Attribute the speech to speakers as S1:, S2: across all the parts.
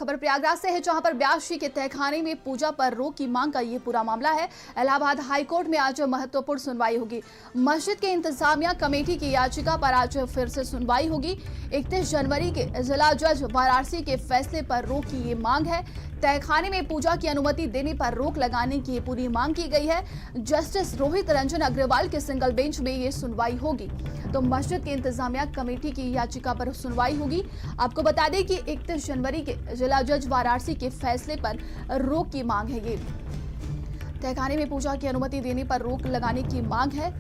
S1: खबर प्रयागराज से है, जहां पर व्यास जी के तहखाने में पूजा पर रोक की मांग का ये पूरा मामला है। इलाहाबाद हाईकोर्ट में आज महत्वपूर्ण सुनवाई होगी। मस्जिद के इंतजामिया कमेटी की याचिका पर आज फिर से सुनवाई होगी। 31 जनवरी के जिला जज वाराणसी के फैसले पर रोक की ये मांग है। तहखाने में पूजा की अनुमति देने पर रोक लगाने की पूरी मांग की गई है। जस्टिस रोहित रंजन अग्रवाल के सिंगल बेंच में ये सुनवाई होगी। तो मस्जिद के इंतजामिया कमेटी की याचिका पर सुनवाई होगी। आपको बता दें कि 31 जनवरी के जिला जज वाराणसी के फैसले पर रोक की मांग है। ये तहखाने में पूजा की अनुमति देने पर रोक लगाने की मांग है।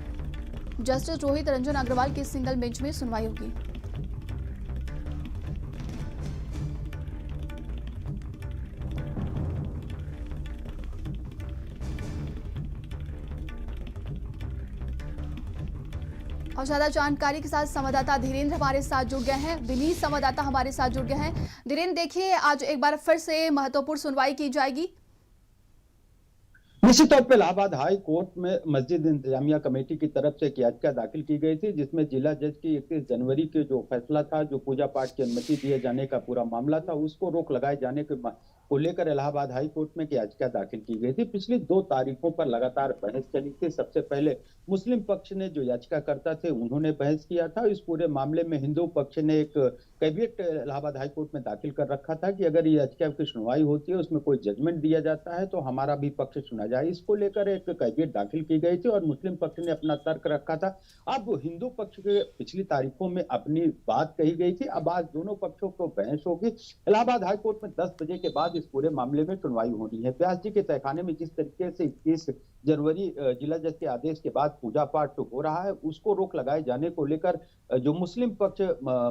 S1: जस्टिस रोहित रंजन अग्रवाल के सिंगल बेंच में सुनवाई होगी। और ज्यादा जानकारी के साथ संवाददाता धीरेन्द्र हमारे साथ जुड़ गए हैं। विनीत संवाददाता हमारे साथ जुड़ गए हैं। धीरेन्द्र, देखिए आज एक बार फिर से महत्वपूर्ण सुनवाई की जाएगी।
S2: निश्चित तौर पर इलाहाबाद हाई कोर्ट में मस्जिद इंतजामिया कमेटी की तरफ से एक याचिका दाखिल की गई थी, जिसमें जिला जज की 31 जनवरी के जो फैसला था, जो पूजा पाठ की अनुमति दिए जाने का पूरा मामला था, उसको रोक लगाए जाने को लेकर इलाहाबाद हाई कोर्ट में एक याचिका दाखिल की गई थी। पिछली 2 तारीखों पर लगातार बहस चली थी। सबसे पहले मुस्लिम पक्ष ने, जो याचिकाकर्ता थे, उन्होंने बहस किया था। इस पूरे मामले में हिंदू पक्ष ने एक कैविएट इलाहाबाद हाई कोर्ट में दाखिल कर रखा था कि अगर ये याचिका की सुनवाई होती है, उसमें कोई जजमेंट दिया जाता है, तो हमारा भी पक्ष सुना जाए। इसको लेकर एक कैविएट दाखिल की गई थी और मुस्लिम पक्ष ने अपना तर्क रखा था। अब हिंदू पक्ष के पिछली तारीखों में अपनी बात कही गई थी। अब आज दोनों पक्षों को बहस होगी। इलाहाबाद हाई कोर्ट में 10 बजे के बाद इस पूरे मामले में सुनवाई होनी है। व्यास जी के तहखाने में जिस तरीके से 21 जनवरी जिला जज के आदेश के बाद पूजा पाठ हो रहा है, उसको रोक लगाए जाने को लेकर जो मुस्लिम पक्ष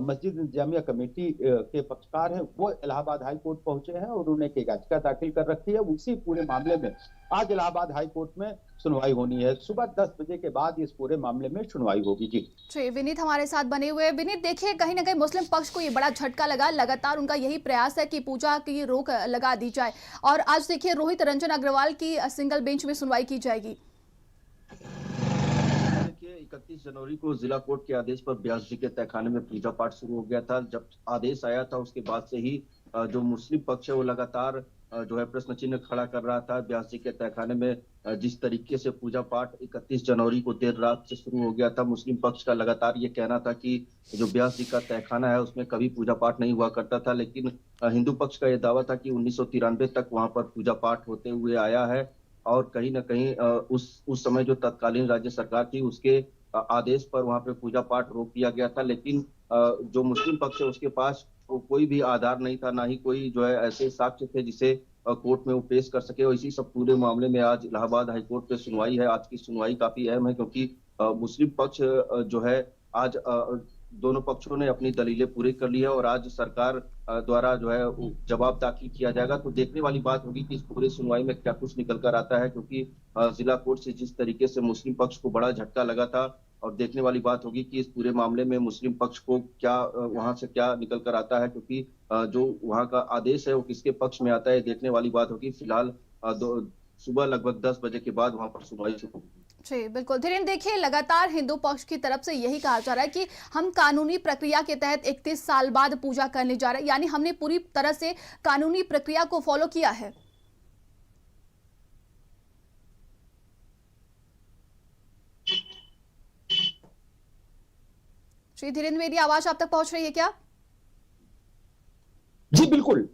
S2: मस्जिद इंतजामिया कमेटी के पक्षकार हैं, वो इलाहाबाद हाई कोर्ट पहुंचे हैं और उन्होंने एक याचिका दाखिल कर रखी है। उसी पूरे मामले में आज इलाहाबाद हाई कोर्ट में सुनवाई होनी है। सुबह 10 बजे के बाद इस पूरे मामले में सुनवाई होगी। जी
S1: विनीत हमारे साथ बने हुए हैं। विनीत, देखिए कहीं ना कहीं मुस्लिम पक्ष को ये बड़ा झटका लगा। लगातार उनका यही प्रयास है कि पूजा की रोक लगा दी जाए, और आज देखिए रोहित रंजन अग्रवाल की सिंगल बेंच में सुनवाई की जाएगी।
S3: 31 जनवरी को जिला कोर्ट के आदेश पर व्यास जी के तहखाने में पूजा पाठ शुरू हो गया था। जब आदेश आया था, उसके बाद से ही जो मुस्लिम पक्ष है वो लगातार जो है प्रश्न चिन्ह खड़ा कर रहा था। व्यास जी के तहखाने में जिस तरीके से पूजा पाठ 31 जनवरी को देर रात से शुरू हो गया था, मुस्लिम पक्ष का लगातार ये कहना था कि जो व्यास जी का तहखाना है उसमें कभी पूजा पाठ नहीं हुआ करता था। लेकिन हिंदू पक्ष का यह दावा था कि 1993 तक वहां पर पूजा पाठ होते हुए आया है, और कहीं ना कहीं उस समय जो तत्कालीन राज्य सरकार थी, उसके आदेश पर वहां पे पूजा पाठ रोक दिया गया था। लेकिन जो मुस्लिम पक्ष है उसके पास कोई भी आधार नहीं था, ना ही कोई जो है ऐसे साक्ष्य थे जिसे कोर्ट में वो पेश कर सके। और इसी सब पूरे मामले में आज इलाहाबाद हाईकोर्ट पे सुनवाई है। आज की सुनवाई काफी अहम है, क्योंकि मुस्लिम पक्ष जो है आज दोनों पक्षों ने अपनी दलीलें पूरी कर ली है और आज सरकार द्वारा जो है जवाब दाखिल किया जाएगा। तो देखने वाली बात होगी कि इस पूरी सुनवाई में क्या कुछ निकल कर आता है, क्योंकि जिला कोर्ट से जिस तरीके से मुस्लिम पक्ष को बड़ा झटका लगा था, और देखने वाली बात होगी कि इस पूरे मामले में मुस्लिम पक्ष को क्या वहां से क्या निकल कर आता है, क्योंकि जो वहां का आदेश है वो किसके पक्ष में आता है, देखने वाली बात होगी। फिलहाल सुबह लगभग 10 बजे के बाद वहां पर सुनवाई शुरू होगी।
S1: जी बिल्कुल धीरेन्द्र, देखिए लगातार हिंदू पक्ष की तरफ से यही कहा जा रहा है कि हम कानूनी प्रक्रिया के तहत 31 साल बाद पूजा करने जा रहे हैं, यानी हमने पूरी तरह से कानूनी प्रक्रिया को फॉलो किया है। श्री धीरेन्द्र, मेरी आवाज आप तक पहुंच रही है क्या?
S2: जी बिल्कुल।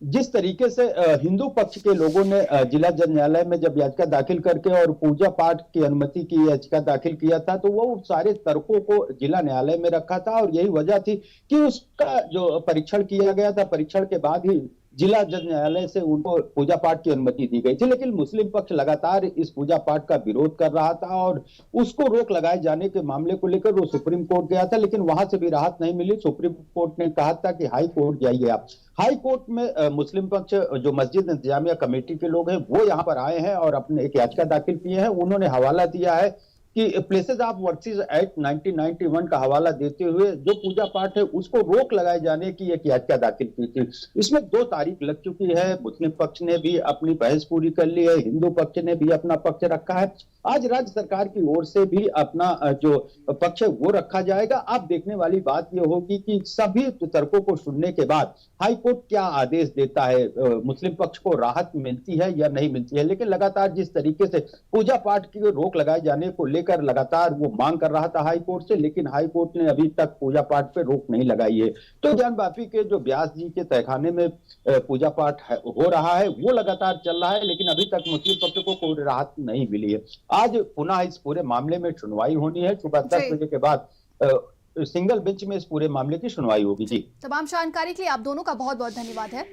S2: जिस तरीके से हिंदू पक्ष के लोगों ने जिला जज न्यायालय में जब याचिका दाखिल करके और पूजा पाठ की अनुमति की याचिका दाखिल किया था, तो वो सारे तर्कों को जिला न्यायालय में रखा था और यही वजह थी कि उसका जो परीक्षण किया गया था, परीक्षण के बाद ही जिला जज न्यायालय से उनको पूजा पाठ की अनुमति दी गई थी। लेकिन मुस्लिम पक्ष लगातार इस पूजा पाठ का विरोध कर रहा था और उसको रोक लगाए जाने के मामले को लेकर वो सुप्रीम कोर्ट गया था, लेकिन वहां से भी राहत नहीं मिली। सुप्रीम कोर्ट ने कहा था कि हाई कोर्ट जाइए आप। हाई कोर्ट में मुस्लिम पक्ष, जो मस्जिद इंतजामिया कमेटी के लोग हैं, वो यहाँ पर आए हैं और अपने एक याचिका दाखिल किए हैं। उन्होंने हवाला दिया है कि प्लेसेस ऑफ वर्शिप एक्ट 1991 का हवाला देते हुए जो पूजा पाठ है उसको रोक लगाए जाने की एक याचिका दाखिल की थी। इसमें 2 तारीख लग चुकी है। मुस्लिम पक्ष ने भी अपनी बहस पूरी कर ली है, हिंदू पक्ष ने भी अपना पक्ष रखा है। आज राज्य सरकार की ओर से भी अपना जो पक्ष है वो रखा जाएगा। अब देखने वाली बात यह होगी कि सभी तर्कों को सुनने के बाद हाई कोर्ट क्या आदेश देता है, मुस्लिम पक्ष को राहत मिलती है या नहीं मिलती है। लेकिन लगातार जिस तरीके से पूजा पाठ की रोक लगाए जाने को लेकर लगातार वो मांग कर रहा था हाई कोर्ट से, लेकिन हाई कोर्ट ने अभी तक पूजा पाठ पे रोक नहीं लगाई है। तो ज्ञानवापी के जो व्यास जी के तहखाने में पूजा पाठ हो रहा है वो लगातार चल रहा है, लेकिन अभी तक मुस्लिम पक्ष को कोई राहत नहीं मिली है। आज पुनः इस पूरे मामले में सुनवाई होनी है। सुबह 10 बजे के बाद सिंगल बेंच में इस पूरे मामले की सुनवाई होगी। जी,
S1: तमाम जानकारी के लिए आप दोनों का बहुत बहुत धन्यवाद है।